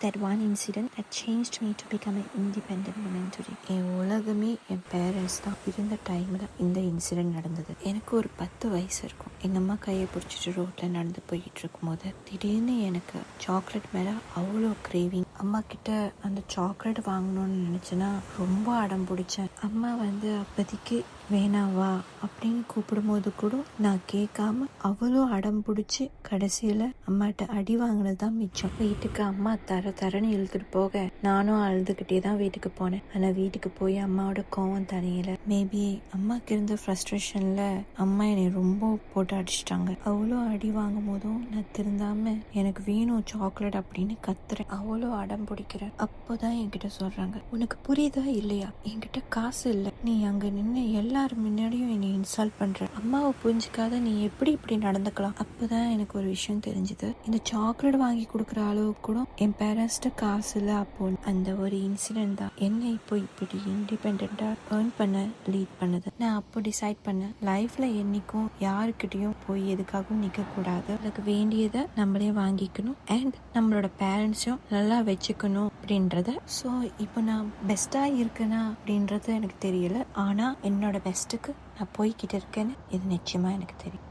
that one incident that changed me to become an independent woman today. என் உலகமே என் parents தான் இருந்த டைமில் இந்த இன்சிடென்ட் நடந்தது. எனக்கு ஒரு 10 வயசு இருக்கும். எங்கள் அம்மா கையை பிடிச்சிட்டு ரோட்டில் நடந்து போயிட்டு இருக்கும்போது திடீர்னு எனக்கு சாக்லேட் மேலே அவ்வளோ கிரேவிங். அம்மா கிட்ட அந்த சாக்லேட் வாங்கணும்னு நினச்சேன்னா ரொம்ப அடம் பிடிச்சேன். அம்மா அப்போதைக்கு வேணாவா அப்படின்னு கூப்பிடும்போது கூட நான் கேட்காம அவ்வளோ அடம் பிடிச்சி கடைசியில் அம்மாட்ட அடி வாங்கினது தான் மிச்சம். வீட்டுக்கு அம்மா தரன்னு இழுத்துட்டு போக நானும் அழுதுகிட்டே தான் வீட்டுக்கு போனேன். ஆனால் வீட்டுக்கு போய் அம்மாவோட கோவம் தனியில. மேபி அம்மாக்கு இருந்த ஃப்ரஸ்ட்ரேஷன்ல அம்மா என்னை ரொம்ப போட்டு அடிச்சிட்டாங்க. அவ்வளோ அடி வாங்கும் போதும் நான் திருந்தாம எனக்கு வேணும் சாக்லேட் அப்படின்னு கத்துறேன். அவ்வளோ அடம் பிடிக்கிறேன். அப்போதான் என்கிட்ட சொல்றாங்க, உனக்கு புரியுதா இல்லையா, என்கிட்ட காசு இல்லை, நீ அங்க நின்று எல்லாரும் முன்னாடியும் என்னை இன்ஸ்டால் பண்ற, அம்மாவை புரிஞ்சுக்காத நீ எப்படி இப்படி நடந்துக்கலாம். அப்போதான் எனக்கு ஒரு விஷயம் தெரிஞ்சுது. இந்த சாக்லேட் வாங்கி கொடுக்குற அளவுக்கு கூட என் பேரண்ட்ஸ்ட காசு இல்லை. அப்போ அந்த ஒரு இன்சிடென்ட் தான் என்னை இப்போ இப்படி இண்டிபெண்டா ஏர்ன் பண்ண லீட் பண்ணுது. நான் அப்போ டிசைட் பண்ணேன், லைஃப்ல என்னைக்கும் யாருக்கிட்டையும் போய் எதுக்காகவும் நிக்க கூடாது. அதுக்கு வேண்டியதை நம்மளே வாங்கிக்கணும் அண்ட் நம்மளோட பேரண்ட்ஸையும் நல்லா வச்சுக்கணும் அப்படின்றத. ஸோ இப்போ நான் பெஸ்டா இருக்கேனா அப்படின்றது எனக்கு தெரியல. ஆனா என்னோட பெஸ்ட்டுக்கு நான் போய்கிட்டு இருக்கேன்னு இது நிச்சயமா எனக்கு தெரியும்.